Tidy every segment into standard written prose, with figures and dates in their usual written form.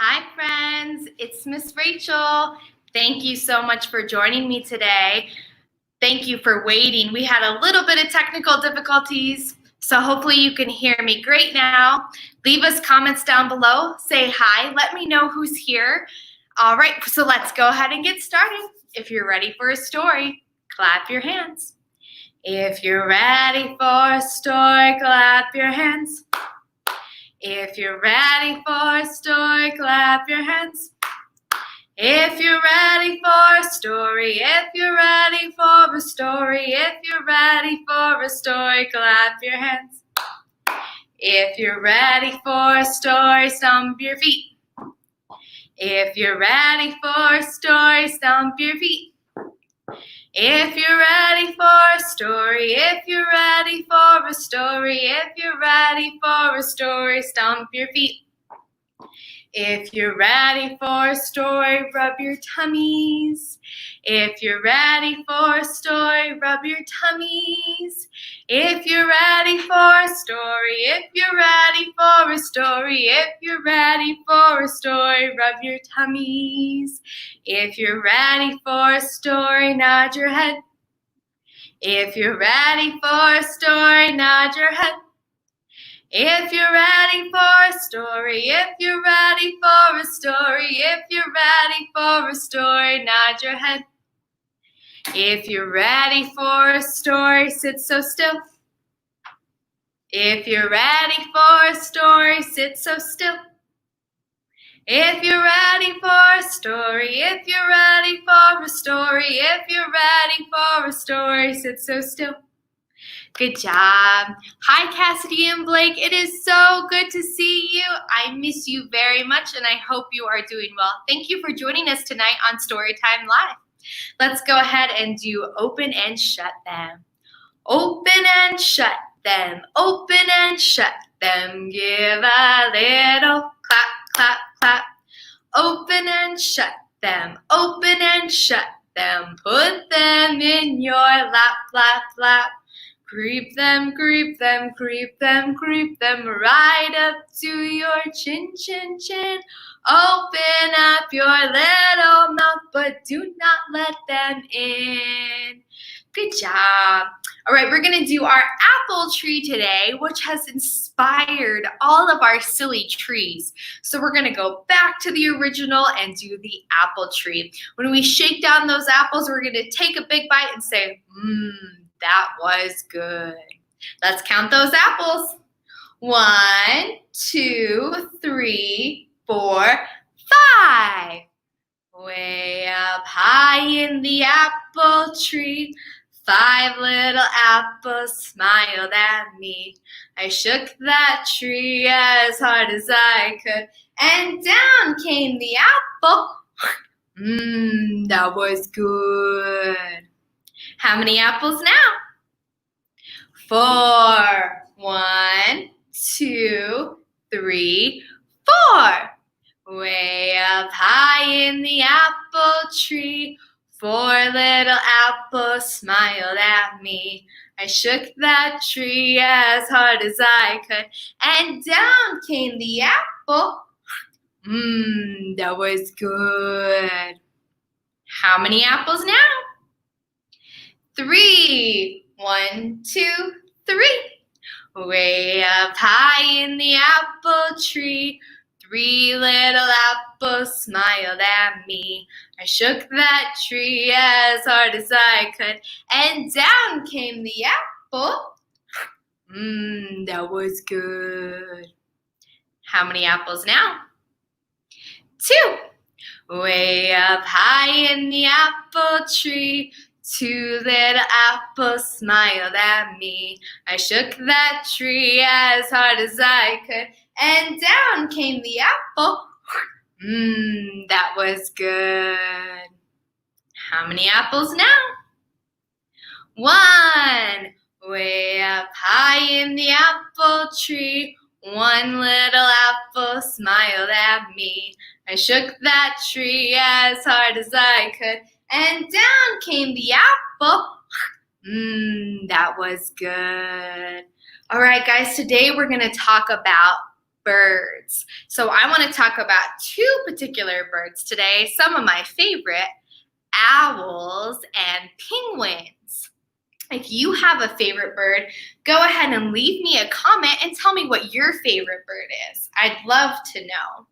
Hi friends, it's Miss Rachel. Thank you so much for joining me today. Thank you for waiting. We had a little bit of technical difficulties, so hopefully you can hear me great now. Leave us comments down below, say hi, let me know who's here. All right, so let's go ahead and get started. If you're ready for a story, clap your hands. If you're ready for a story, clap your hands. If you're ready for a story, clap your hands. If you're ready for a story, if you're ready for a story, if you're ready for a story, clap your hands. If you're ready for a story, stomp your feet. If you're ready for a story, stomp your feet. If you're ready for a story, if you're ready for a story, if you're ready for a story, stomp your feet. If you're ready for a story, rub your tummies. If you're ready for a story, rub your tummies. If you're ready for a story, if you're ready for a story, if you're ready for a story, rub your tummies. If you're ready for a story, nod your head. If you're ready for a story, nod your head. If you're ready for a story, if you're ready for a story, if you're ready for a story, nod your head. If you're ready for a story, sit so still. If you're ready for a story, sit so still. If you're ready for a story, if you're ready for a story, if you're ready for a story, sit so still. Good job. Hi, Cassidy and Blake. It is so good to see you. I miss you very much, and I hope you are doing well. Thank you for joining us tonight on Storytime Live. Let's go ahead and do open and shut them. Open and shut them. Open and shut them. Give a little clap, clap, clap. Open and shut them. Open and shut them. Put them in your lap, lap, lap. Creep them, creep them, creep them, creep them right up to your chin, chin, chin. Open up your little mouth, but do not let them in. Good job. All right, we're gonna do our apple tree today, which has inspired all of our silly trees. So we're gonna go back to the original and do the apple tree. When we shake down those apples, we're gonna take a big bite and say, that was good. Let's count those apples. 1, 2, 3, 4, 5. Way up high in the apple tree, 5 little apples smiled at me. I shook that tree as hard as I could, and down came the apple. That was good. How many apples now? 4. 1, 2, 3, 4. Way up high in the apple tree, 4 little apples smiled at me. I shook that tree as hard as I could, and down came the apple. That was good. How many apples now? 3. 1, 2, 3. Way up high in the apple tree, 3 little apples smiled at me. I shook that tree as hard as I could, and down came the apple. That was good. How many apples now? 2. Way up high in the apple tree, 2 little apples smiled at me. I shook that tree as hard as I could, and down came the apple. That was good. How many apples now? 1. Way up high in the apple tree, 1 little apple smiled at me. I shook that tree as hard as I could, and down came the apple. That was good. All right, guys, today we're going to talk about birds. So I want to talk about two particular birds today, some of my favorite, owls and penguins. If you have a favorite bird, go ahead and leave me a comment and tell me what your favorite bird is. I'd love to know.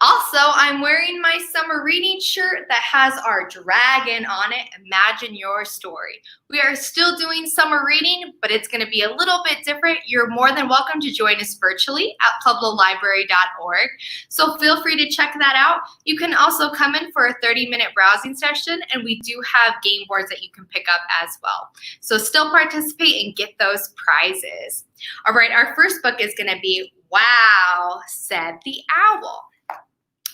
Also, I'm wearing my summer reading shirt that has our dragon on it. Imagine your story. We are still doing summer reading, but it's going to be a little bit different. You're more than welcome to join us virtually at pueblolibrary.org. So feel free to check that out. You can also come in for a 30-minute browsing session, and we do have game boards that you can pick up as well. So still participate and get those prizes. All right, our first book is going to be Wow, Said the Owl.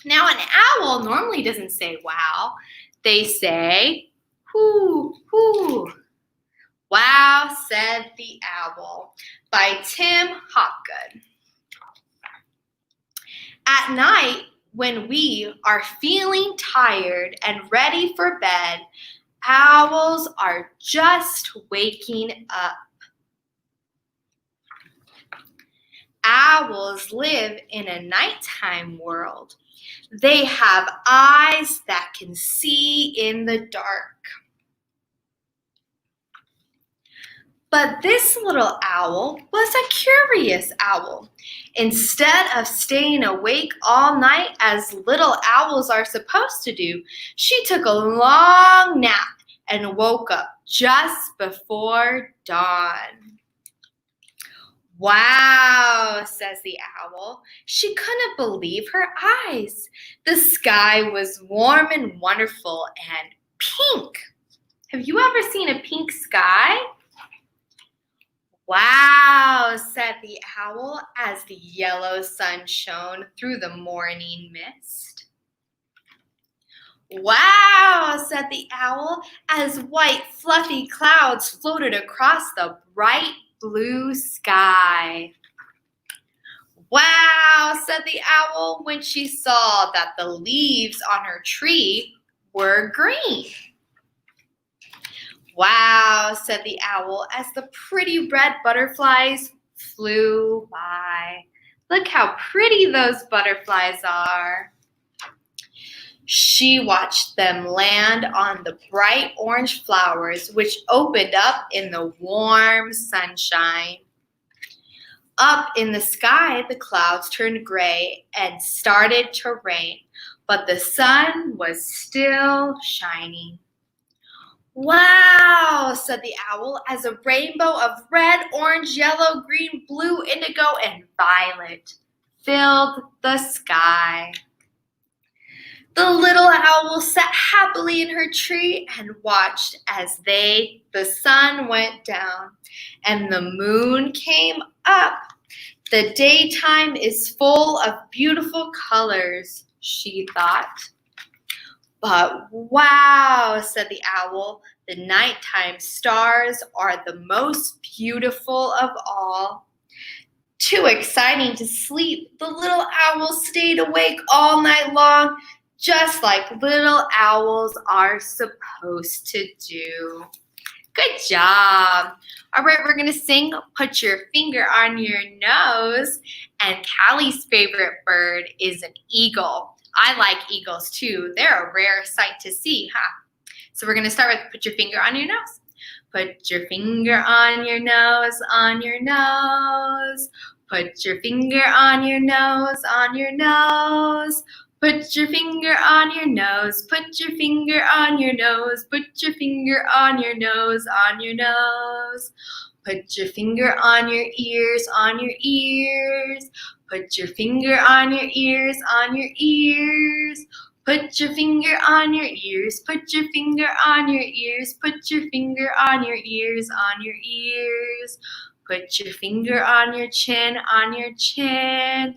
Now, an owl normally doesn't say wow. They say, hoo, hoo. Wow, Said the Owl by Tim Hopgood. At night, when we are feeling tired and ready for bed, owls are just waking up. Owls live in a nighttime world. They have eyes that can see in the dark. But this little owl was a curious owl. Instead of staying awake all night as little owls are supposed to do, she took a long nap and woke up just before dawn. Wow, says the owl. She couldn't believe her eyes. The sky was warm and wonderful and pink. Have you ever seen a pink sky? Wow, said the owl as the yellow sun shone through the morning mist. Wow, said the owl as white fluffy clouds floated across the bright blue sky. Wow, said the owl when she saw that the leaves on her tree were green. Wow, said the owl as the pretty red butterflies flew by. Look how pretty those butterflies are. She watched them land on the bright orange flowers which opened up in the warm sunshine. Up in the sky, the clouds turned gray and started to rain, but the sun was still shining. Wow, said the owl as a rainbow of red, orange, yellow, green, blue, indigo, and violet filled the sky. The little owl sat happily in her tree and watched as the sun went down and the moon came up. The daytime is full of beautiful colors, she thought. But wow, said the owl, the nighttime stars are the most beautiful of all. Too exciting to sleep, the little owl stayed awake all night long, just like little owls are supposed to do. Good job. All right, we're going to sing Put Your Finger on Your Nose. And Callie's favorite bird is an eagle. I like eagles too. They're a rare sight to see, huh? So we're going to start with Put Your Finger on Your Nose. Put your finger on your nose, on your nose. Put your finger on your nose, on your nose. Put your finger on your nose, put your finger on your nose, put your finger on your nose, on your nose. Put your finger on your ears, on your ears. Put your finger on your ears, on your ears. Put your finger on your ears, put your finger on your ears, put your finger on your ears, on your ears. Put your finger on your chin, on your chin.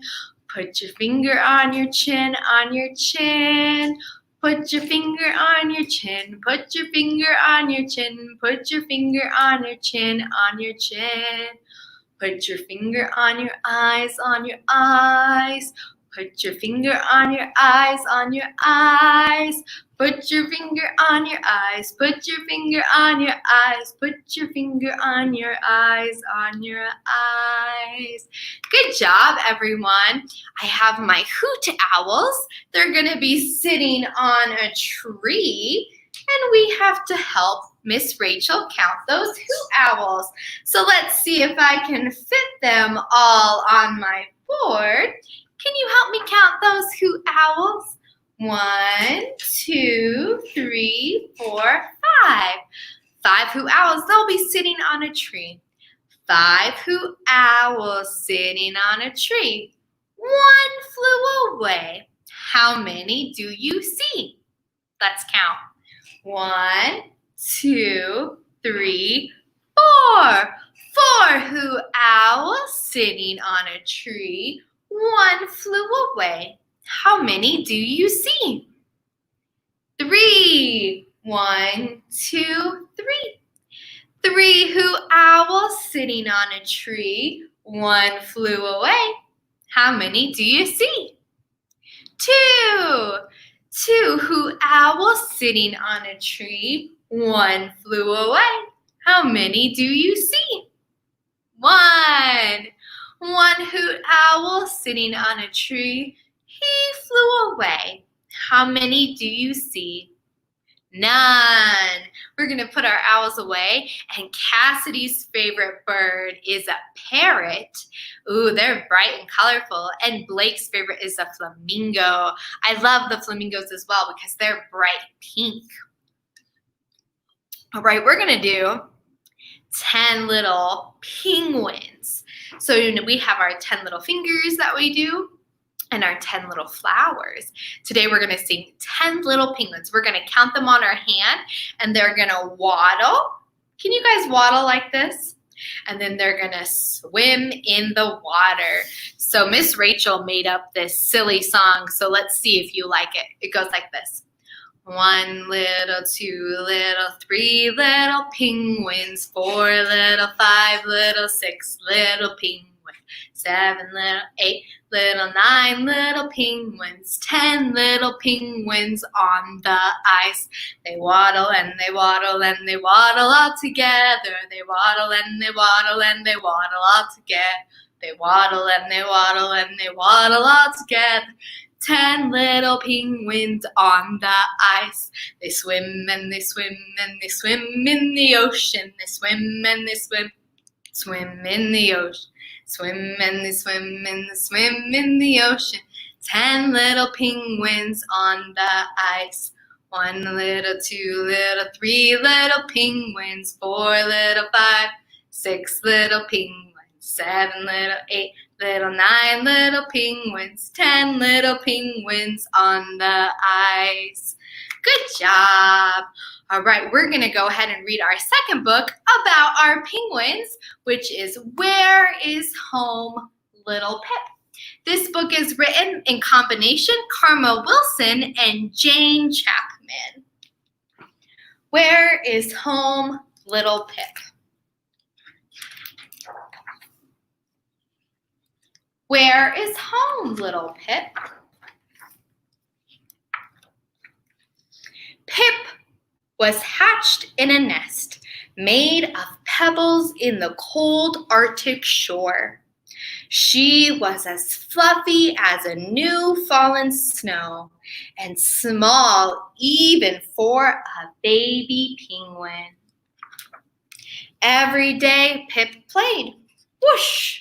Put your finger on your chin, on your chin. Put your finger on your chin, put your finger on your chin, put your finger on your chin, on your chin. Put your finger on your eyes, on your eyes. Put your finger on your eyes, on your eyes. Put your finger on your eyes. Put your finger on your eyes. Put your finger on your eyes, on your eyes. Good job, everyone. I have my hoot owls. They're going to be sitting on a tree, and we have to help Miss Rachel count those hoot owls. So let's see if I can fit them all on my board. Can you help me count those hoot owls? 1, 2, 3, 4, 5. 5 hoot owls. They'll be sitting on a tree. 5 hoot owls sitting on a tree. 1 flew away. How many do you see? Let's count. 1, 2, 3, 4. 4 hoot owls sitting on a tree. 1 flew away. How many do you see? 3. 1, 2, 3. 3 hoot owls sitting on a tree. 1 flew away. How many do you see? 2. 2 hoot owls sitting on a tree. 1 flew away. How many do you see? 1. 1 hoot owl sitting on a tree. He flew away. How many do you see? None. We're going to put our owls away. And Cassidy's favorite bird is a parrot. Ooh, they're bright and colorful. And Blake's favorite is a flamingo. I love the flamingos as well because they're bright pink. All right, we're going to do 10 little penguins. So we have our 10 little fingers that we do and our 10 little flowers. Today we're going to sing 10 little penguins. We're going to count them on our hand and they're going to waddle. Can you guys waddle like this? And then they're going to swim in the water. So Miss Rachel made up this silly song. So let's see if you like it. It goes like this. 1 little, 2 little, 3 little penguins, 4 little, 5 little, 6 little penguins, 7 little, 8 little, 9 little penguins, 10 little penguins on the ice. They waddle and they waddle and they waddle all together. They waddle and they waddle and they waddle all together. They waddle and they waddle and they waddle all together. 10 little penguins on the ice. They swim and they swim and they swim in the ocean. They swim and they swim, swim in the ocean. Swim and they swim and they swim in the ocean. 10 little penguins on the ice. 1 little, 2 little, 3 little penguins, 4 little, 5, 6 little penguins, 7 little, 8 little, 9 little penguins, 10 little penguins on the ice. Good job. All right, we're going to go ahead and read our second book about our penguins, which is Where is Home Little Pip? This book is written in combination Karma Wilson and Jane Chapman. Where is Home Little Pip? Where is home, little Pip? Pip was hatched in a nest made of pebbles in the cold Arctic shore. She was as fluffy as a new fallen snow and small even for a baby penguin. Every day Pip played. Whoosh!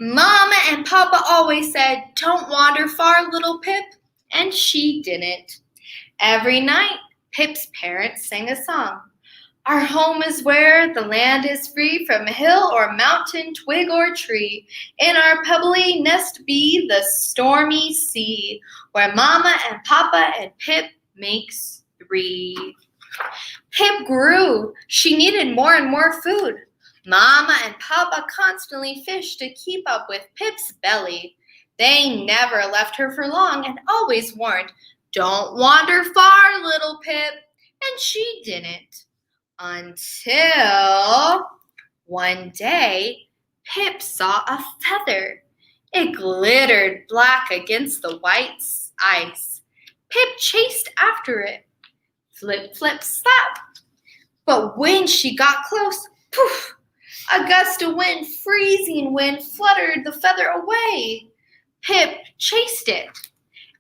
Mama and Papa always said, "Don't wander far, little Pip," and she didn't. Every night, Pip's parents sang a song. Our home is where the land is free from hill or mountain, twig or tree. In our pebbly nest be the stormy sea, where Mama and Papa and Pip makes 3. Pip grew. She needed more and more food. Mama and Papa constantly fished to keep up with Pip's belly. They never left her for long and always warned, "Don't wander far, little Pip," and she didn't. Until one day, Pip saw a feather. It glittered black against the white ice. Pip chased after it. Flip, flip, slap. But when she got close, poof! A gust of wind, freezing wind, fluttered the feather away. Pip chased it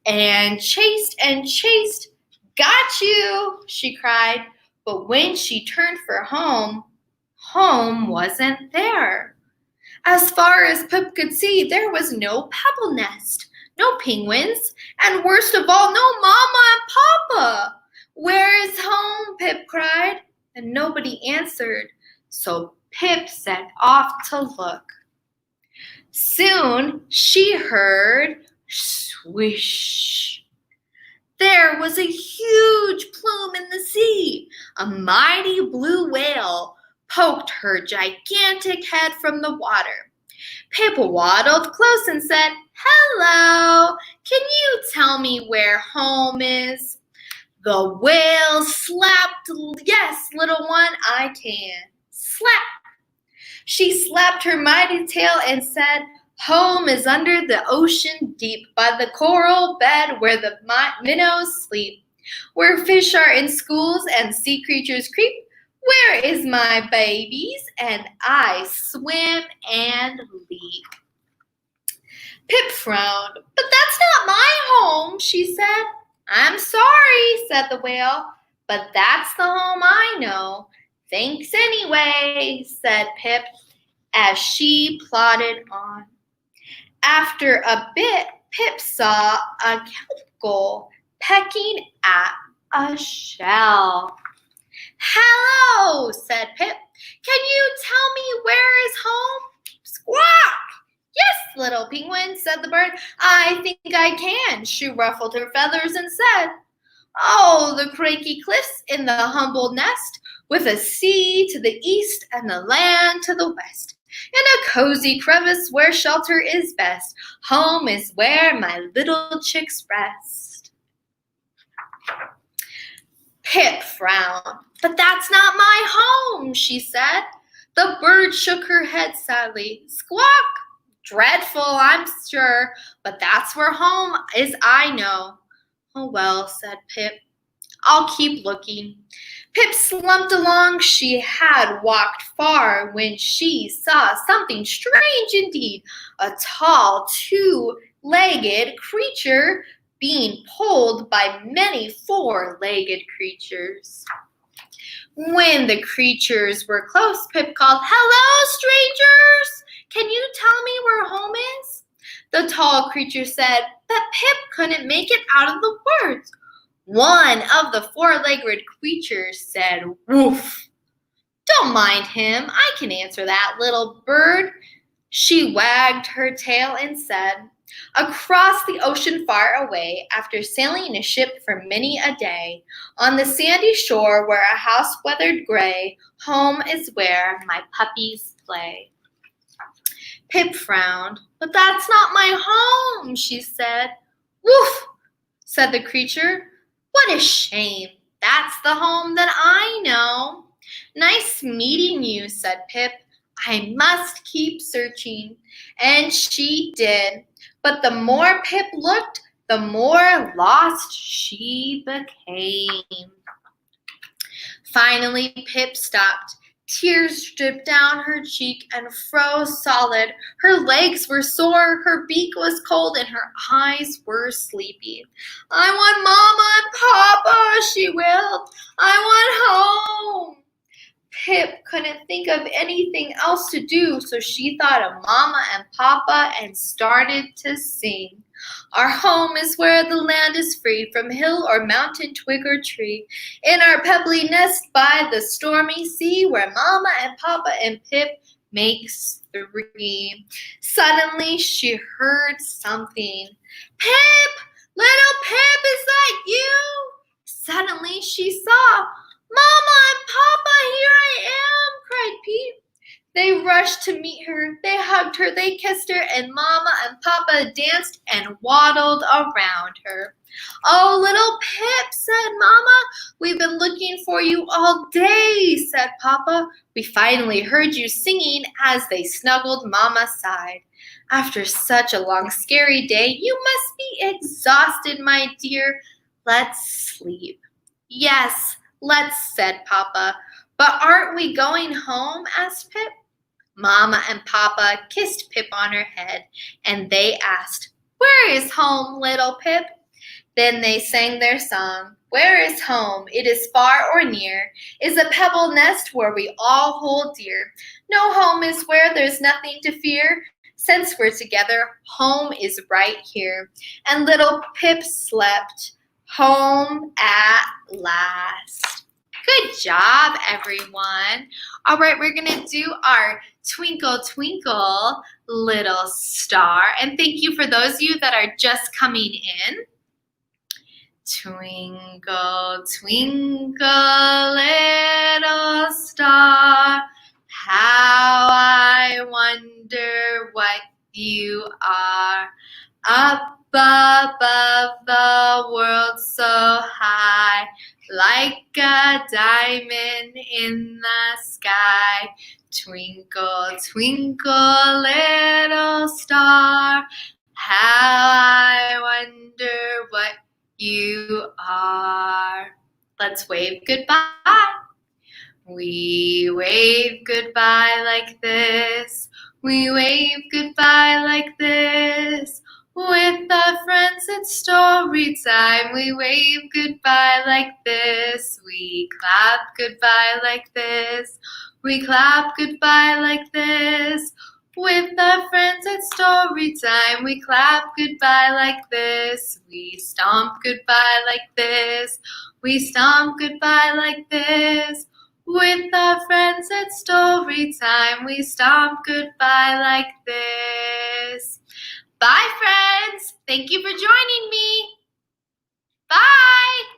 and chased and chased. Got you, she cried. But when she turned for home, home wasn't there. As far as Pip could see, there was no pebble nest, no penguins, and worst of all, no Mama and Papa. Where is home? Pip cried, and nobody answered. So Pip set off to look. Soon she heard swish. There was a huge plume in the sea. A mighty blue whale poked her gigantic head from the water. Pip waddled close and said, "Hello, can you tell me where home is?" The whale slapped, "Yes, little one, I can." Slap! She slapped her mighty tail and said, "Home is under the ocean deep, by the coral bed where the minnows sleep, where fish are in schools and sea creatures creep. Where is my babies? And I swim and leap." Pip frowned. "But that's not my home," she said. "I'm sorry," said the whale, "but that's the home I know." "Thanks anyway," said Pip as she plodded on. After a bit, Pip saw a kelp gull pecking at a shell. "Hello," said Pip. "Can you tell me where is home?" Squawk! "Yes, little penguin," said the bird. "I think I can." She ruffled her feathers and said, "Oh, the cracky cliffs in the humble nest, with a sea to the east and the land to the west. In a cozy crevice where shelter is best, home is where my little chicks rest." Pip frowned. "But that's not my home," she said. The bird shook her head sadly. Squawk! "Dreadful, I'm sure, but that's where home is, I know." "Oh well," said Pip, "I'll keep looking." Pip slumped along. She had walked far when she saw something strange indeed, a tall, two-legged creature being pulled by many four-legged creatures. When the creatures were close, Pip called, "Hello, strangers! Can you tell me where home is?" The tall creature said, but Pip couldn't make it out of the words. One of the four-legged creatures said, "Woof! Don't mind him. I can answer that, little bird." She wagged her tail and said, "Across the ocean far away, after sailing in a ship for many a day, on the sandy shore where a house weathered gray, home is where my puppies play." Pip frowned. "But that's not my home," she said. "Woof!" said the creature. "What a shame. That's the home that I know." "Nice meeting you," said Pip. "I must keep searching." And she did. But the more Pip looked, the more lost she became. Finally, Pip stopped. Tears dripped down her cheek and froze solid. Her legs were sore, her beak was cold, and her eyes were sleepy. "I want Mama and Papa," she wailed. "I want home." Pip couldn't think of anything else to do, so she thought of Mama and Papa and started to sing. "Our home is where the land is free, from hill or mountain, twig or tree, in our pebbly nest by the stormy sea, where Mama and Papa and Pip makes three." Suddenly she heard something. "Pip! Little Pip, is that you?" Suddenly she saw, "Mama and Papa, here I am," cried Pete. They rushed to meet her, they hugged her, they kissed her, and Mama and Papa danced and waddled around her. "Oh, little Pip," said Mama. "We've been looking for you all day," said Papa. "We finally heard you singing," as they snuggled Mama's side. "After such a long, scary day, you must be exhausted, my dear. Let's sleep." "Yes, let's," said Papa. "But aren't we going home?" asked Pip. Mama and Papa kissed Pip on her head, and they asked, "Where is home, little Pip?" Then they sang their song. "Where is home? It is far or near, is a pebble nest where we all hold dear. No home is where there's nothing to fear. Since we're together, home is right here." And little Pip slept. Home at last. Good job, everyone. All right, we're going to do our Twinkle, Twinkle, Little Star. And thank you for those of you that are just coming in. Twinkle, twinkle, little star, how I wonder what you are. Up above the world so high, like a diamond in the sky. Twinkle, twinkle, little star, how I wonder what you are. Let's wave goodbye. We wave goodbye like this. We wave goodbye like this. With our friends it's story time. We wave goodbye like this. We clap goodbye like this. We clap goodbye like this. With our friends it's story time. We clap goodbye like this. We stomp goodbye like this. We stomp goodbye like this. With our friends it's story time. We stomp goodbye like this. Bye, friends. Thank you for joining me. Bye.